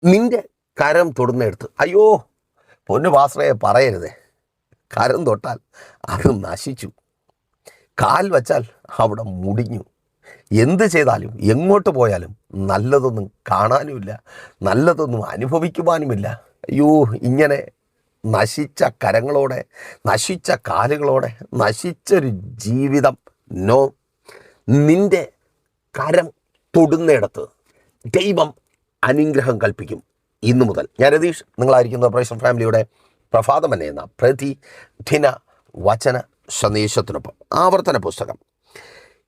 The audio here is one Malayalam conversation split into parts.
നിന്റെ കരം തൊടുന്നെടുത്ത്, അയ്യോ പൊന്നു പാസ്റ്ററെ പറയരുതേ, കരം തൊട്ടാൽ അത് നശിച്ചു, കാൽ വച്ചാൽ അവിടെ മുടിഞ്ഞു, എന്ത് ചെയ്താലും എങ്ങോട്ട് പോയാലും നല്ലതൊന്നും കാണാനുമില്ല, നല്ലതൊന്നും അനുഭവിക്കുവാനുമില്ല. അയ്യോ, ഇങ്ങനെ നശിച്ച കരങ്ങളോടെ, നശിച്ച കാലുകളോടെ, നശിച്ചൊരു ജീവിതം നോ. നിന്റെ കരം തൊടുന്നിടത്ത് ദൈവം അനുഗ്രഹം കൽപ്പിക്കും. ഇന്നു മുതൽ ഞാൻ രതീഷ്, നിങ്ങളായിരിക്കുന്ന ഓപ്പറേഷൻ ഫാമിലിയുടെ പ്രഭാതമനെ എന്ന പ്രതിദിന വചന സന്ദേശത്തിനൊപ്പം ആവർത്തന പുസ്തകം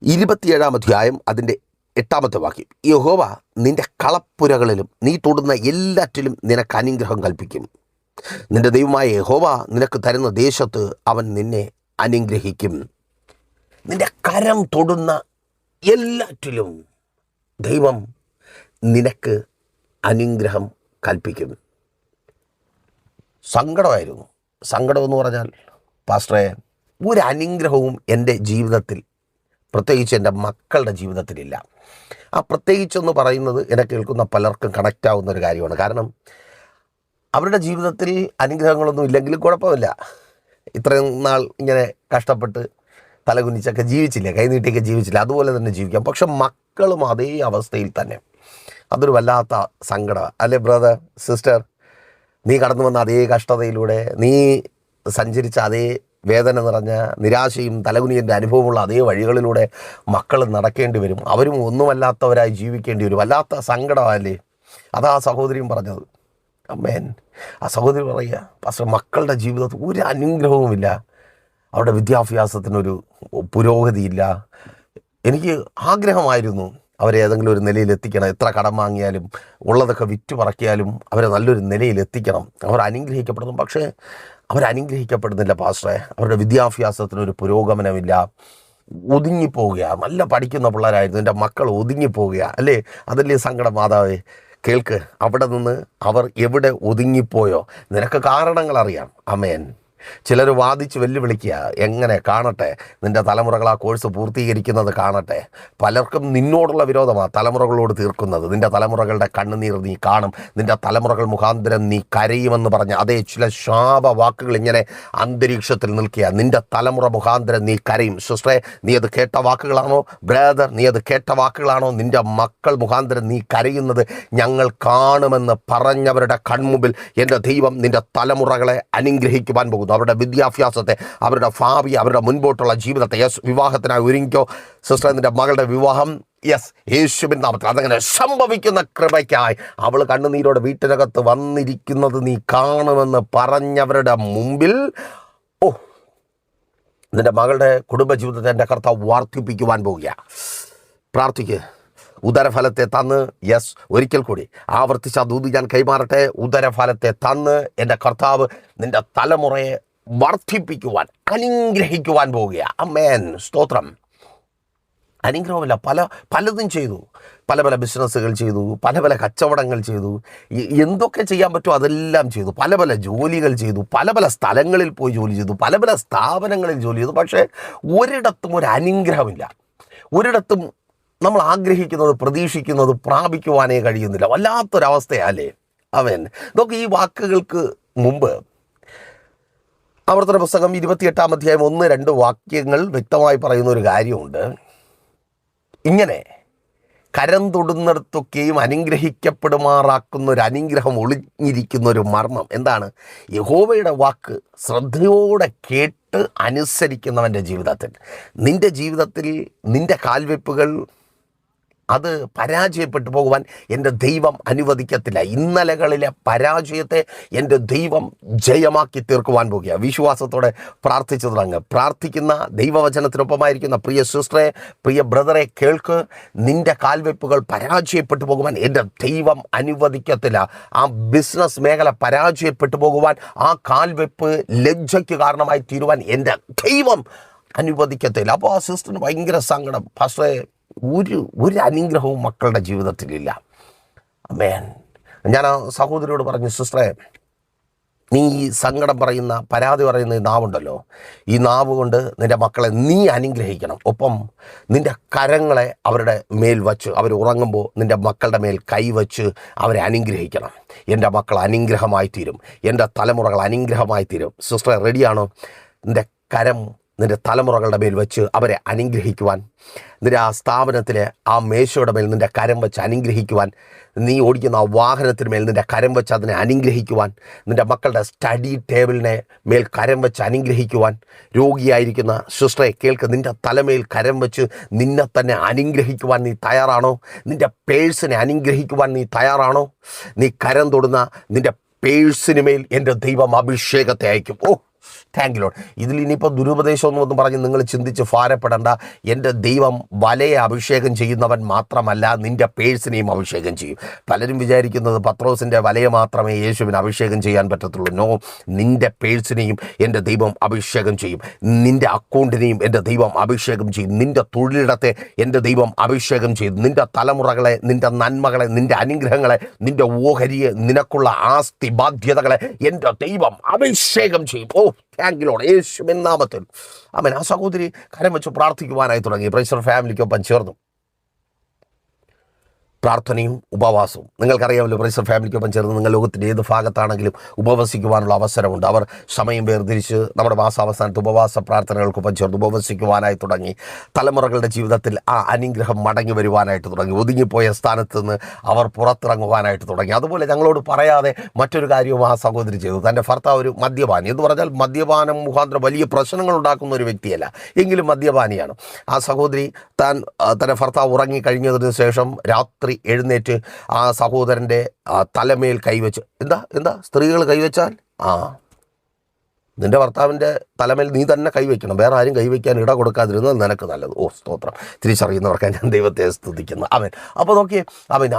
27-ാം അധ്യായം അതിൻ്റെ 8-ാമത്തെ വാക്യം. യഹോവ നിന്റെ കളപ്പുരകളിലും നീ തൊടുന്ന എല്ലാറ്റിലും നിനക്ക് അനുഗ്രഹം കൽപ്പിക്കും. നിന്റെ ദൈവമായ യഹോവ നിനക്ക് തരുന്ന ദേശത്ത് അവൻ നിന്നെ അനുഗ്രഹിക്കും. നിന്റെ കരം തൊടുന്ന എല്ലാറ്റിലും ദൈവം നിനക്ക് അനുഗ്രഹം കൽപ്പിക്കും. സങ്കടമായിരുന്നു. സങ്കടമെന്ന് പറഞ്ഞാൽ പാസ്റ്ററെ, ഒരു അനുഗ്രഹവും എൻ്റെ ജീവിതത്തിൽ, പ്രത്യേകിച്ച് എൻ്റെ മക്കളുടെ ജീവിതത്തിലില്ല. ആ പ്രത്യേകിച്ചെന്ന് പറയുന്നത് എന്നെ കേൾക്കുന്ന പലർക്കും കണക്റ്റ് ആവുന്ന ഒരു കാര്യമാണ്. കാരണം അവരുടെ ജീവിതത്തിൽ അനുഗ്രഹങ്ങളൊന്നും ഇല്ലെങ്കിലും കുഴപ്പമില്ല, ഇത്രയും നാൾ ഇങ്ങനെ കഷ്ടപ്പെട്ട് തലകുനിച്ചൊക്കെ ജീവിച്ചില്ല, കൈനീട്ടിയൊക്കെ ജീവിച്ചില്ല, അതുപോലെ തന്നെ ജീവിക്കാം. പക്ഷെ മക്കളും അതേ അവസ്ഥയിൽ തന്നെ. അതൊരു വല്ലാത്ത സങ്കടമാണ് അല്ലേ ബ്രദർ, സിസ്റ്റർ? നീ കടന്നു വന്ന അതേ കഷ്ടതയിലൂടെ, നീ സഞ്ചരിച്ച അതേ വേദന നിറഞ്ഞ നിരാശയും തലകുനിയൻ്റെ അനുഭവമുള്ള അതേ വഴികളിലൂടെ മക്കൾ നടക്കേണ്ടി വരും. അവരും ഒന്നുമല്ലാത്തവരായി ജീവിക്കേണ്ടി വരും. വല്ലാത്ത സങ്കടമല്ലേ? അതാ സഹോദരിയും പറഞ്ഞത്. അമ്മേൻ, ആ സഹോദരി പറയുക, പക്ഷേ മക്കളുടെ ജീവിതത്തിൽ ഒരു അനുഗ്രഹവുമില്ല, അവരുടെ വിദ്യാഭ്യാസത്തിനൊരു പുരോഗതിയില്ല. എനിക്ക് ആഗ്രഹമായിരുന്നു അവരെ ഏതെങ്കിലും ഒരു നിലയിൽ എത്തിക്കണം. എത്ര കടം വാങ്ങിയാലും ഉള്ളതൊക്കെ വിറ്റ് പറക്കിയാലും അവരെ നല്ലൊരു നിലയിൽ എത്തിക്കണം. അവർ അനുഗ്രഹിക്കപ്പെടുന്നു. പക്ഷേ അവരനുഗ്രഹിക്കപ്പെടുന്നില്ല പാസ്റ്ററെ. അവരുടെ വിദ്യാഭ്യാസത്തിനൊരു പുരോഗമനമില്ല, ഒതുങ്ങിപ്പോവുക. നല്ല പഠിക്കുന്ന പിള്ളേരായിരുന്നു എൻ്റെ മക്കൾ, ഒതുങ്ങിപ്പോവുക അല്ലേ? അതല്ലേ സങ്കടം മാതാവേ? കേൾക്ക്, അവിടെ നിന്ന് അവർ എവിടെ ഒതുങ്ങിപ്പോയോ? നിനക്ക് കാരണങ്ങൾ അറിയാം. ആമേൻ. ചിലർ വാദിച്ച് വെല്ലുവിളിക്കുക, എങ്ങനെ കാണട്ടെ, നിൻ്റെ തലമുറകൾ ആ കോഴ്സ് പൂർത്തീകരിക്കുന്നത് കാണട്ടെ. പലർക്കും നിന്നോടുള്ള വിരോധമാണ് തലമുറകളോട് തീർക്കുന്നത്. നിൻ്റെ തലമുറകളുടെ കണ്ണുനീർ നീ കാണും, നിൻ്റെ തലമുറകൾ മുഖാന്തരം നീ കരയുമെന്ന് പറഞ്ഞ് അതേ ചില ശാപ വാക്കുകൾ ഇങ്ങനെ അന്തരീക്ഷത്തിൽ നിൽക്കുക. നിൻ്റെ തലമുറ മുഖാന്തരം നീ കരയും. സിസ്റ്ററെ, നീ അത് കേട്ട വാക്കുകളാണോ? ബ്രദർ, നീ അത് കേട്ട വാക്കുകളാണോ? നിൻ്റെ മക്കൾ മുഖാന്തരം നീ കരയുന്നത് ഞങ്ങൾ കാണുമെന്ന് പറഞ്ഞവരുടെ കൺമുമ്പിൽ എൻ്റെ ദൈവം നിൻ്റെ തലമുറകളെ അനുഗ്രഹിക്കുവാൻ പോകുന്നു. അവരുടെ വിദ്യാഭ്യാസത്തെ, അവരുടെ ഭാവി, അവരുടെ മുൻപോട്ടുള്ള ജീവിതത്തെ. യെസ്, വിവാഹത്തിനായി ഒരുങ്ങിക്കോ സിസ്റ്റർ. നിൻ്റെ മകളുടെ വിവാഹം യെസ് യേശുവിൻ നാമത്തിൽ അതങ്ങനെ സംഭവിക്കുന്ന കൃപയ്ക്കായി അവൾ കണ്ണുനീരോടെ വീട്ടിനകത്ത് വന്നിരിക്കുന്നത് നീ കാണുമെന്ന് പറഞ്ഞവരുടെ മുമ്പിൽ നിൻ്റെ മകളുടെ കുടുംബജീവിതത്തെ എൻ്റെ കർത്താവ് വർദ്ധിപ്പിക്കുവാൻ പോവുക. പ്രാർത്ഥിക്ക്. ഉദരഫലത്തെ തന്ന്, യെസ്, ഒരിക്കൽ കൂടി ആവർത്തിച്ച ദൂത് ഞാൻ കൈമാറട്ടെ. ഉദരഫലത്തെ തന്ന് എൻ്റെ കർത്താവ് നിൻ്റെ തലമുറയെ വർദ്ധിപ്പിക്കുവാൻ, അനുഗ്രഹിക്കുവാൻ പോവുക. അമേൻ, സ്തോത്രം. അനുഗ്രഹമില്ല, പലതും ചെയ്തു, പല ബിസിനസ്സുകൾ ചെയ്തു, പല കച്ചവടങ്ങൾ ചെയ്തു, എന്തൊക്കെ ചെയ്യാൻ പറ്റുമോ അതെല്ലാം ചെയ്തു, പല ജോലികൾ ചെയ്തു, പല സ്ഥലങ്ങളിൽ പോയി ജോലി ചെയ്തു, പല സ്ഥാപനങ്ങളിൽ ജോലി ചെയ്തു. പക്ഷേ ഒരിടത്തും ഒരു അനുഗ്രഹമില്ല. ഒരിടത്തും നമ്മൾ ആഗ്രഹിക്കുന്നത്, പ്രതീക്ഷിക്കുന്നത് പ്രാപിക്കുവാനേ കഴിയുന്നില്ല. വല്ലാത്തൊരവസ്ഥയല്ലേ? അവൻ നോക്ക്, ഈ വാക്കുകൾക്ക് മുമ്പ് ആവർത്തന പുസ്തകം 28-ാം അധ്യായം 1-2 വാക്യങ്ങൾ വ്യക്തമായി പറയുന്ന ഒരു കാര്യമുണ്ട്. ഇങ്ങനെ കരം തൊടുന്നിടത്തൊക്കെയും അനുഗ്രഹിക്കപ്പെടുമാറാക്കുന്ന ഒരു അനുഗ്രഹം ഒളിഞ്ഞിരിക്കുന്ന ഒരു മർമ്മം എന്താണ്? യഹോവയുടെ വാക്ക് ശ്രദ്ധയോടെ കേട്ട് അനുസരിക്കുന്നവൻ്റെ ജീവിതത്തിൽ, നിൻ്റെ ജീവിതത്തിൽ നിൻ്റെ കാൽവെപ്പുകൾ അത് പരാജയപ്പെട്ടു പോകുവാൻ എൻ്റെ ദൈവം അനുവദിക്കത്തില്ല. ഇന്നലകളിലെ പരാജയത്തെ എൻ്റെ ദൈവം ജയമാക്കി തീർക്കുവാൻ പോകുക. വിശ്വാസത്തോടെ പ്രാർത്ഥിച്ചു തുടങ്ങുക. പ്രാർത്ഥിക്കുന്ന ദൈവവചനത്തിനൊപ്പമായിരിക്കുന്ന പ്രിയ സിസ്റ്ററെ, പ്രിയ ബ്രദറെ, കേൾക്ക്. നിൻ്റെ കാൽവെപ്പുകൾ പരാജയപ്പെട്ടു പോകുവാൻ എൻ്റെ ദൈവം അനുവദിക്കത്തില്ല. ആ ബിസിനസ് മേഖല പരാജയപ്പെട്ടു പോകുവാൻ, ആ കാൽവെപ്പ് ലജ്ജയ്ക്ക് കാരണമായി തീരുവാൻ എൻ്റെ ദൈവം അനുവദിക്കത്തില്ല. അപ്പോൾ ആ സിസ്റ്ററിന് ഭയങ്കര സങ്കടം. പക്ഷേ ഒരു അനുഗ്രഹവും മക്കളുടെ ജീവിതത്തിലില്ല. ആമേൻ. ഞാൻ ആ സഹോദരിയോട് പറഞ്ഞു, സിസ്റ്ററെ, നീ ഈ സങ്കടം പറയുന്ന, പരാതി പറയുന്ന ഈ നാവുണ്ടല്ലോ, ഈ നാവ് കൊണ്ട് നിൻ്റെ മക്കളെ നീ അനുഗ്രഹിക്കണം. ഒപ്പം നിൻ്റെ കരങ്ങളെ അവരുടെ മേൽ വച്ച്, അവർ ഉറങ്ങുമ്പോൾ നിൻ്റെ മക്കളുടെ മേൽ കൈവച്ച് അവരെ അനുഗ്രഹിക്കണം. എൻ്റെ മക്കൾ അനുഗ്രഹമായി തീരും, എൻ്റെ തലമുറകൾ അനുഗ്രഹമായി തീരും. സിസ്റ്ററെ, റെഡിയാണോ? നിൻ്റെ കരം നിൻ്റെ തലമുറകളുടെ മേൽ വെച്ച് അവരെ അനുഗ്രഹിക്കുവാൻ, നിൻ്റെ ആ സ്ഥാപനത്തിലെ ആ മേശയുടെ മേൽ നിൻ്റെ കരം വെച്ച് അനുഗ്രഹിക്കുവാൻ, നീ ഓടിക്കുന്ന ആ വാഹനത്തിന് മേൽ നിൻ്റെ കരം വെച്ച് അതിനെ അനുഗ്രഹിക്കുവാൻ, നിൻ്റെ മക്കളുടെ സ്റ്റഡി ടേബിളിനെ മേൽ കരം വെച്ച് അനുഗ്രഹിക്കുവാൻ, രോഗിയായിരിക്കുന്ന സിസ്റ്ററെ കേൾക്ക്, നിൻ്റെ തലമേൽ കരം വെച്ച് നിന്നെ തന്നെ അനുഗ്രഹിക്കുവാൻ നീ തയ്യാറാണോ? നിൻ്റെ പേഴ്സിനെ അനുഗ്രഹിക്കുവാൻ നീ തയ്യാറാണോ? നീ കരം തൊടുന്ന നിൻ്റെ പേഴ്സിന് മേൽ എൻ്റെ ദൈവം അഭിഷേകത്തെ അയക്കും. Thank you Lord. ഇതിൽ ഇനിയിപ്പോൾ ദുരുപദേശമൊന്നും പറഞ്ഞ് നിങ്ങൾ ചിന്തിച്ച് ഭാരപ്പെടേണ്ട. എൻ്റെ ദൈവം വലയെ അഭിഷേകം ചെയ്യുന്നവൻ മാത്രമല്ല, നിൻ്റെ പേഴ്സിനെയും അഭിഷേകം ചെയ്യും. പലരും വിചാരിക്കുന്നത് പത്രോസിൻ്റെ വലയെ മാത്രമേ യേശുവിന് അഭിഷേകം ചെയ്യാൻ പറ്റത്തുള്ളൂ. നോ, നിൻ്റെ പേഴ്സിനെയും എൻ്റെ ദൈവം അഭിഷേകം ചെയ്യും. നിൻ്റെ അക്കൗണ്ടിനെയും എൻ്റെ ദൈവം അഭിഷേകം ചെയ്യും. നിൻ്റെ തൊഴിലിടത്തെ എൻ്റെ ദൈവം അഭിഷേകം ചെയ്യും. നിൻ്റെ തലമുറകളെ, നിൻ്റെ നന്മകളെ, നിൻ്റെ അനുഗ്രഹങ്ങളെ, നിൻ്റെ ഓഹരിയെ, നിനക്കുള്ള ആസ്തി ബാധ്യതകളെ എൻ്റെ ദൈവം അഭിഷേകം ചെയ്യും. താങ്ക് യു ലോർഡ്, യേശുവിൻ നാമത്തിൽ. ആമേൻ. ആ സഹോദരി കരം വെച്ച് പ്രാർത്ഥിക്കുവാനായി തുടങ്ങി. പ്രൈസ് ഫാമിലിക്കൊപ്പം ചേർന്നു പ്രാർത്ഥനയും ഉപവാസവും. നിങ്ങൾക്കറിയാമല്ലോ, പ്രൈസ് ഫാമിലിക്കൊപ്പം ചേർന്ന് നിങ്ങൾ ലോകത്തിൻ്റെ ഏത് ഭാഗത്താണെങ്കിലും ഉപവസിക്കുവാനുള്ള അവസരമുണ്ട്. അവർ സമയം വേർതിരിച്ച് നമ്മുടെ മാസാവസാനത്ത് ഉപവാസ പ്രാർത്ഥനകൾക്കൊപ്പം ചേർന്ന് ഉപവസിക്കുവാനായി തുടങ്ങി. തലമുറകളുടെ ജീവിതത്തിൽ ആ അനുഗ്രഹം മടങ്ങി വരുവാനായിട്ട് തുടങ്ങി. ഒതുങ്ങിപ്പോയ സ്ഥാനത്ത് നിന്ന് അവർ പുറത്തിറങ്ങുവാനായിട്ട് തുടങ്ങി. അതുപോലെ ഞങ്ങളോട് പറയാതെ മറ്റൊരു കാര്യവും ആ സഹോദരി ചെയ്തു. തൻ്റെ ഭർത്താവ് ഒരു മദ്യപാനി എന്ന് പറഞ്ഞാൽ മദ്യപാനം മുഖാന്തരം വലിയ പ്രശ്നങ്ങൾ ഉണ്ടാക്കുന്ന ഒരു വ്യക്തിയല്ല, എങ്കിലും മദ്യപാനിയാണ്. ആ സഹോദരി തൻ്റെ ഭർത്താവ് ഉറങ്ങിക്കഴിഞ്ഞതിന് ശേഷം രാത്രി എഴുന്നേറ്റ് ആ സഹോദരൻ്റെ തലമേൽ കൈവച്ച്, എന്താ സ്ത്രീകൾ കൈവച്ചാൽ നിൻ്റെ ഭർത്താവിൻ്റെ തലമേൽ നീ തന്നെ കൈവയ്ക്കണം, വേറെ ആരും കൈവയ്ക്കാൻ ഇട കൊടുക്കാതിരുന്നത് നിനക്ക് നല്ലത്. സ്തോത്രം. തിരിച്ചറിയുന്നവർക്ക് ഞാൻ ദൈവത്തെ സ്തുതിക്കുന്നു. അപ്പോൾ നോക്കിയേ,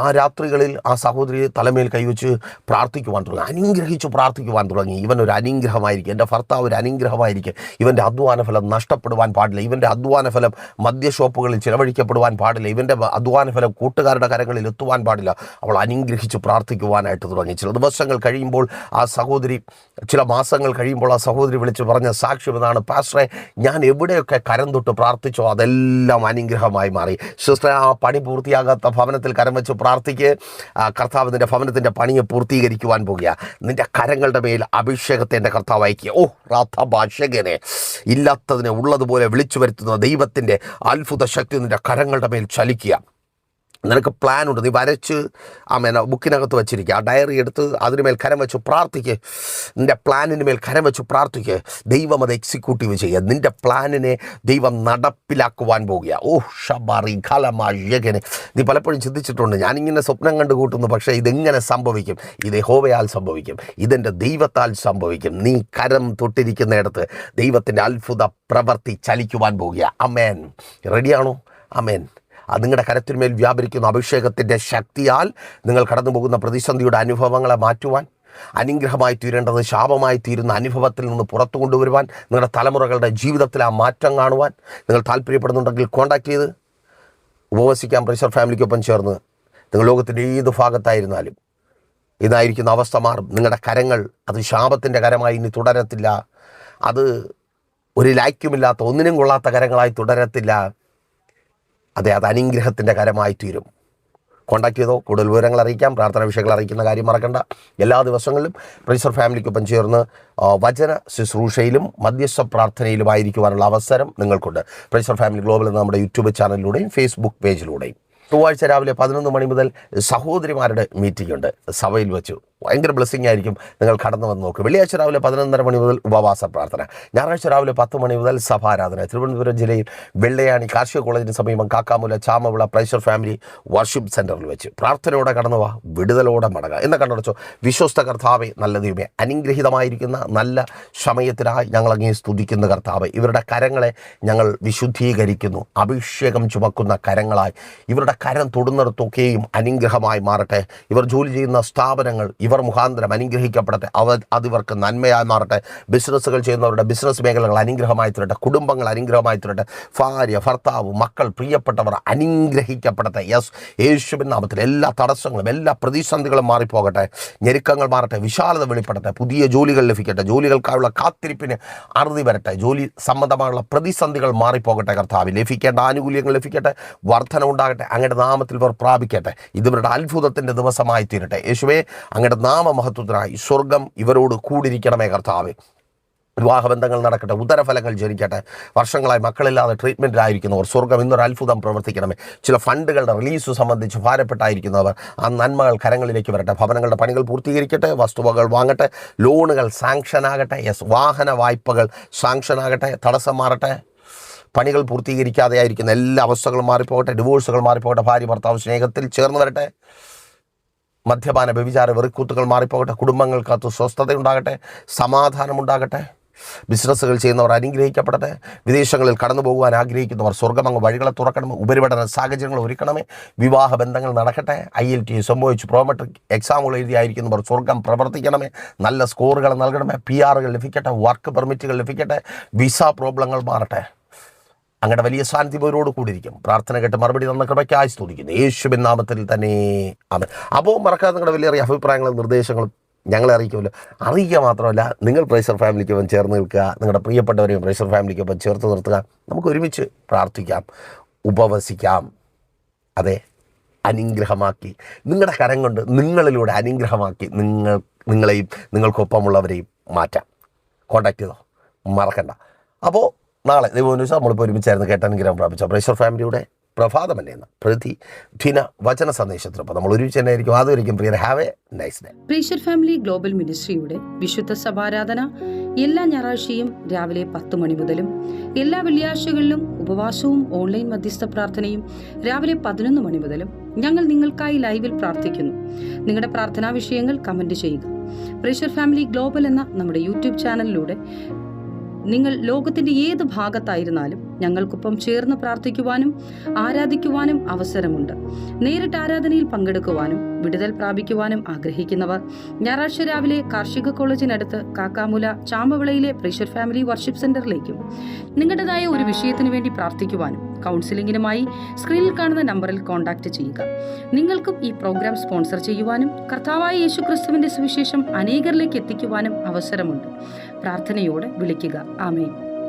ആ രാത്രികളിൽ ആ സഹോദരി തലമേൽ കൈവച്ച് പ്രാർത്ഥിക്കുവാൻ തുടങ്ങി, അനുഗ്രഹിച്ചു പ്രാർത്ഥിക്കുവാൻ തുടങ്ങി. ഇവൻ ഒരു അനുഗ്രഹമായിരിക്കും, എൻ്റെ ഭർത്താവ് ഒരു അനുഗ്രഹമായിരിക്കും, ഇവൻ്റെ അധ്വാനഫലം നഷ്ടപ്പെടുവാൻ പാടില്ല, ഇവൻ്റെ അധ്വാനഫലം മദ്യഷോപ്പുകളിൽ ചിലവഴിക്കപ്പെടുവാൻ പാടില്ല, ഇവൻ്റെ അധ്വാനഫലം കൂട്ടുകാരുടെ കരങ്ങളിൽ എത്തുവാൻ പാടില്ല. അവൾ അനുഗ്രഹിച്ച് പ്രാർത്ഥിക്കുവാനായിട്ട് തുടങ്ങി. ചില ദിവസങ്ങൾ കഴിയുമ്പോൾ ആ സഹോദരി, ചില മാസങ്ങൾ കഴിയുമ്പോൾ ആ സഹോദരി വിളിച്ച് പറഞ്ഞ സാക്ഷ്യം ഇതാണ്: പാസ്റ്ററെ, ഞാൻ എവിടെയൊക്കെ കരം തൊട്ട് പ്രാർത്ഥിച്ചോ അതെല്ലാം അനുഗ്രഹമായി മാറി. സിസ്റ്ററെ, ആ പണി പൂർത്തിയാകാത്ത ഭവനത്തിൽ കരം വെച്ച് പ്രാർത്ഥിക്ക്. കർത്താവ് നിൻ്റെ ഭവനത്തിൻ്റെ പണിയെ പൂർത്തീകരിക്കുവാൻ പോകുക. നിൻ്റെ കരങ്ങളുടെ മേൽ അഭിഷേകത്തെ എൻ്റെ കർത്താവ് അയക്കുക. റാഥാഭാഷകനെ, ഇല്ലാത്തതിനെ ഉള്ളതുപോലെ വിളിച്ചു വരുത്തുന്ന ദൈവത്തിൻ്റെ അത്ഭുത ശക്തി നിൻ്റെ കരങ്ങളുടെ മേൽ ചലിക്കുക. നിനക്ക് പ്ലാനുണ്ട്, നീ വരച്ച് ബുക്കിനകത്ത് വെച്ചിരിക്കുക. ആ ഡയറി എടുത്ത് അതിനുമേൽ കരം വെച്ച് പ്രാർത്ഥിക്ക്. നിൻ്റെ പ്ലാനിന് മേൽ കരം വെച്ച് പ്രാർത്ഥിക്ക്. ദൈവം അത് എക്സിക്യൂട്ടീവ് ചെയ്യുക. നിൻ്റെ പ്ലാനിനെ ദൈവം നടപ്പിലാക്കുവാൻ പോകുക. ഷബാറി ഖലമാഴകനെ. നീ പലപ്പോഴും ചിന്തിച്ചിട്ടുണ്ട്, ഞാനിങ്ങനെ സ്വപ്നം കണ്ടു കൂട്ടുന്നു, പക്ഷേ ഇതെങ്ങനെ സംഭവിക്കും? ഇത് യഹോവയാൽ സംഭവിക്കും, ഇതെൻ്റെ ദൈവത്താൽ സംഭവിക്കും. നീ കരം തൊട്ടിരിക്കുന്നിടത്ത് ദൈവത്തിൻ്റെ അത്ഭുത പ്രവൃത്തി ചലിക്കുവാൻ പോകുക. അമേൻ. റെഡിയാണോ? അമേൻ. അത് നിങ്ങളുടെ കരത്തിന്മേൽ വ്യാപരിക്കുന്ന അഭിഷേകത്തിൻ്റെ ശക്തിയാൽ നിങ്ങൾ കടന്നു പോകുന്ന പ്രതിസന്ധിയുടെ അനുഭവങ്ങളെ മാറ്റുവാൻ, അനുഗ്രഹമായി തീരേണ്ടത് ശാപമായി തീരുന്ന അനുഭവത്തിൽ നിന്ന് പുറത്തു കൊണ്ടുവരുവാൻ, നിങ്ങളുടെ തലമുറകളുടെ ജീവിതത്തിൽ ആ മാറ്റം കാണുവാൻ നിങ്ങൾ താല്പര്യപ്പെടുന്നുണ്ടെങ്കിൽ കോൺടാക്ട് ചെയ്ത് ഉപവസിക്കാം. പ്രൈസർ ഫാമിലിക്കൊപ്പം ചേർന്ന് നിങ്ങൾ ലോകത്തിൻ്റെ ഏത് ഭാഗത്തായിരുന്നാലും ഇതായിരിക്കുന്ന അവസ്ഥ മാറും. നിങ്ങളുടെ കരങ്ങൾ അത് ശാപത്തിൻ്റെ കരമായി ഇനി തുടരത്തില്ല. അത് ഒരു ലായ്ക്കുമില്ലാത്ത, ഒന്നിനും കൊള്ളാത്ത കരങ്ങളായി തുടരത്തില്ല. അത് അനുഗ്രഹത്തിൻ്റെ കരമായി തീരും. കോൺടാക്ട് ചെയ്തോ. കൂടുതൽ വിവരങ്ങൾ അറിയിക്കാം. പ്രാർത്ഥന വിഷയങ്ങൾ അറിയിക്കുന്ന കാര്യം മറക്കണ്ട. എല്ലാ ദിവസങ്ങളിലും പ്രൈസർ ഫാമിലിക്കൊപ്പം ചേർന്ന് വചന ശുശ്രൂഷയിലും മധ്യസ്ഥ പ്രാർത്ഥനയിലുമായിരിക്കുവാനുള്ള അവസരം നിങ്ങൾക്കുണ്ട്. പ്രൈസർ ഫാമിലി ഗ്ലോബൽ എന്ന നമ്മുടെ യൂട്യൂബ് ചാനലിലൂടെയും ഫേസ്ബുക്ക് പേജിലൂടെയും. ചൊവ്വാഴ്ച രാവിലെ 11 മണി മുതൽ സഹോദരിമാരുടെ മീറ്റിംഗ് ഉണ്ട് സഭയിൽ വെച്ചു. ഭയങ്കര ബ്ലെസ്സിങ് ആയിരിക്കും. നിങ്ങൾ കടന്നു വന്ന് നോക്കുക. വെള്ളിയാഴ്ച രാവിലെ 11:30 മണി മുതൽ ഉപവാസ പ്രാർത്ഥന. ഞായറാഴ്ച രാവിലെ 10 മണി മുതൽ സഭാരാധന. തിരുവനന്തപുരം ജില്ലയിൽ വെള്ളയാണി കാർഷിക കോളേജിന് സമീപം കാക്കാമൂല ചാമവിള പ്രൈസർ ഫാമിലി വർഷിപ്പ് സെൻറ്ററിൽ വെച്ച് പ്രാർത്ഥനയോടെ കടന്നു വാ, വിടുതലോടെ മടങ്ങുക എന്ന് കണ്ടടച്ചോ. വിശ്വസ്ത കർത്താവെ, നല്ല ദൈവമേ, അനുഗ്രഹീതമായിരിക്കുന്ന നല്ല സമയത്തിനായി ഞങ്ങൾ അങ്ങേ സ്തുതിക്കുന്ന കർത്താവെ. ഇവരുടെ കരങ്ങളെ ഞങ്ങൾ വിശുദ്ധീകരിക്കുന്നു. അഭിഷേകം ചുമക്കുന്ന കരങ്ങളായി ഇവരുടെ കരം തൊടുന്നിടത്തൊക്കെയും അനുഗ്രഹമായി മാറട്ടെ. ഇവർ ജോലി ചെയ്യുന്ന സ്ഥാപനങ്ങൾ, ഇവർ ഇവർ മുഖാന്തരം അനുഗ്രഹിക്കപ്പെടട്ടെ. അതിവർക്ക് നന്മയായി മാറട്ടെ. ബിസിനസ്സുകൾ ചെയ്യുന്നവരുടെ ബിസിനസ് മേഖലകൾ അനുഗ്രഹമായി തീരട്ടെ. കുടുംബങ്ങൾ അനുഗ്രഹമായി തീരട്ടെ. ഭാര്യ, ഭർത്താവ്, മക്കൾ, പ്രിയപ്പെട്ടവർ അനുഗ്രഹിക്കപ്പെടട്ടെ. യേശുവിൻ നാമത്തിൽ എല്ലാ തടസ്സങ്ങളും എല്ലാ പ്രതിസന്ധികളും മാറിപ്പോകട്ടെ. ഞെരുക്കങ്ങൾ മാറട്ടെ. വിശാലത വെളിപ്പെടട്ടെ. പുതിയ ജോലികൾ ലഭിക്കട്ടെ. ജോലികൾക്കായുള്ള കാത്തിരിപ്പിന് അറുതി വരട്ടെ. ജോലി സംബന്ധമായുള്ള പ്രതിസന്ധികൾ മാറിപ്പോകട്ടെ. കർത്താവ് ലഭിക്കേണ്ട ആനുകൂല്യങ്ങൾ ലഭിക്കട്ടെ. വർധന ഉണ്ടാകട്ടെ. അങ്ങയുടെ നാമത്തിൽ ഇവർ പ്രാപിക്കട്ടെ. ഇതിവരുടെ അത്ഭുതത്തിൻ്റെ ദിവസമായി തീരട്ടെ. യേശുവേ, അങ്ങയുടെ നാമമഹത്വത്തിനായി സ്വർഗം ഇവരോട് കൂടിയിരിക്കണമേ. കർത്താവേ, വിവാഹബന്ധങ്ങൾ നടക്കട്ടെ. ഉദരഫലങ്ങൾ ജനിക്കട്ടെ. വർഷങ്ങളായി മക്കളില്ലാതെ ട്രീറ്റ്മെൻറ്റിലായിരിക്കുന്നവർ സ്വർഗം ഇന്നൊരു അത്ഭുതം പ്രവർത്തിക്കണമേ. ചില ഫണ്ടുകളുടെ റിലീസ് സംബന്ധിച്ച് ഭാരപ്പെട്ടായിരിക്കുന്നവർ ആ നന്മകൾ കരങ്ങളിലേക്ക് വരട്ടെ. ഭവനങ്ങളുടെ പണികൾ പൂർത്തീകരിക്കട്ടെ. വസ്തുവകൾ വാങ്ങട്ടെ. ലോണുകൾ സാങ്ഷനാകട്ടെ. വാഹന വായ്പകൾ സാങ്ഷനാകട്ടെ. തടസ്സം മാറട്ടെ. പണികൾ പൂർത്തീകരിക്കാതെ ആയിരിക്കുന്ന എല്ലാ അവസ്ഥകളും മാറിപ്പോകട്ടെ. ഡിവോഴ്സുകൾ മാറിപ്പോകട്ടെ. ഭാര്യ ഭർത്താവ് സ്നേഹത്തിൽ ചേർന്ന് വരട്ടെ. മദ്യപാന വ്യഭിചാര വെറിക്കൂത്തുകൾ മാറിപ്പോകട്ടെ. കുടുംബങ്ങൾക്കകത്ത് സ്വസ്ഥതയുണ്ടാകട്ടെ. സമാധാനമുണ്ടാകട്ടെ. ബിസിനസ്സുകൾ ചെയ്യുന്നവർ അനുഗ്രഹിക്കപ്പെടട്ടെ. വിദേശങ്ങളിൽ കടന്നു പോകുവാൻ ആഗ്രഹിക്കുന്നവർ സ്വർഗമങ്ങ് വഴികളെ തുറക്കണമേ. ഉപരിപഠന സാഹചര്യങ്ങൾ ഒരുക്കണമേ. വിവാഹ ബന്ധങ്ങൾ നടക്കട്ടെ. IELTS സംഭവിച്ച് പ്രോമെട്രിക് എക്സാമുകൾ എഴുതിയായിരിക്കുന്നവർ സ്വർഗം പ്രവർത്തിക്കണമേ. നല്ല സ്കോറുകൾ നൽകണമേ. PRകൾ ലഭിക്കട്ടെ. വർക്ക് പെർമിറ്റുകൾ ലഭിക്കട്ടെ. വിസ പ്രോബ്ലങ്ങൾ മാറട്ടെ. അങ്ങയുടെ വലിയ സാന്നിധ്യം ഇവരോട് കൂടിയിരിക്കും. പ്രാർത്ഥന കേട്ട് മറുപടി തന്ന കൃപയ്ക്കായി സ്തുതിക്കുന്നു. യേശുവിൻ നാമത്തിൽ തന്നെ ആമേൻ. അപ്പോൾ മറക്കാതെ നിങ്ങളുടെ വലിയ അഭിപ്രായങ്ങളും നിർദ്ദേശങ്ങളും ഞങ്ങളെ അറിയിക്കുമല്ലോ. അറിയിക്കുക മാത്രമല്ല, നിങ്ങൾ പ്രൈസർ ഫാമിലിക്കൊപ്പം ചേർന്ന് നിൽക്കുക. നിങ്ങളുടെ പ്രിയപ്പെട്ടവരെയും പ്രൈസർ ഫാമിലിക്കൊപ്പം ചേർത്ത് നിർത്തുക. നമുക്ക് ഒരുമിച്ച് പ്രാർത്ഥിക്കാം, ഉപവസിക്കാം. അതെ, അനുഗ്രഹമാക്കി നിങ്ങളുടെ കരം കൊണ്ട് നിങ്ങളിലൂടെ അനുഗ്രഹമാക്കി നിങ്ങളെയും നിങ്ങൾക്കൊപ്പമുള്ളവരെയും മാറ്റാം. കോൺടാക്ട് ചെയ്തോ, മറക്കണ്ട. അപ്പോൾ നാളെ ദൈവം നമ്മളിപ്പോൾ ഒരുമിച്ചായിരുന്നു കേട്ടനുഗ്രഹം പ്രാപിച്ച പ്രൈസർ ഫാമിലിയുടെ പ്രഭാതമല്ലേ എന്ന പ്രതിദിന വചന സന്ദേശത്തിനൊപ്പം നമ്മൾ ഒരുമിച്ച് തന്നെ ആയിരിക്കും. അതുവരെയും പ്രിയരെ, have a nice day. Praiser Family Global മിനിസ്ട്രിയുടെ വിശുദ്ധ സഭാരാധന എല്ലാ ഞായറാഴ്ചയും രാവിലെ 10 മണി മുതലും എല്ലാ വെള്ളിയാഴ്ചകളിലും ഉപവാസവും ഓൺലൈൻ മധ്യസ്ഥ പ്രാർത്ഥനയും രാവിലെ 11 മണി മുതലും ഞങ്ങൾ നിങ്ങൾക്കായി ലൈവിൽ പ്രാർത്ഥിക്കുന്നു. നിങ്ങളുടെ പ്രാർത്ഥനാ വിഷയങ്ങൾ കമന്റ് ചെയ്യുക. പ്രൈസർ ഫാമിലി ഗ്ലോബൽ എന്ന നമ്മുടെ യൂട്യൂബ് ചാനലിലൂടെ നിങ്ങൾ ലോകത്തിന്റെ ഏത് ഭാഗത്തായിരുന്നാലും ഞങ്ങൾക്കൊപ്പം ചേർന്ന് പ്രാർത്ഥിക്കുവാനും ആരാധിക്കുവാനും അവസരമുണ്ട്. നേരിട്ട് ആരാധനയിൽ പങ്കെടുക്കുവാനും വിടുതൽ പ്രാപിക്കുവാനും ആഗ്രഹിക്കുന്നവർ ഞായറാഴ്ച രാവിലെ കാർഷിക കോളേജിനടുത്ത് കാക്കാമുല ചാമ്പവിളയിലെ പ്രൈസർ ഫാമിലി വർഷിപ്പ് സെന്ററിലേക്കും നിങ്ങളുടേതായ ഒരു വിഷയത്തിനു വേണ്ടി പ്രാർത്ഥിക്കുവാനും കൗൺസിലിംഗിനുമായി സ്ക്രീനിൽ കാണുന്ന നമ്പറിൽ കോൺടാക്ട് ചെയ്യുക. നിങ്ങൾക്കും ഈ പ്രോഗ്രാം സ്പോൺസർ ചെയ്യുവാനും കർത്താവായ യേശുക്രിസ്തുവിന്റെ സുവിശേഷം അനേകരിലേക്ക് എത്തിക്കുവാനും അവസരമുണ്ട്. പ്രാർത്ഥനയോടെ വിളിക്കുക. ആമേൻ.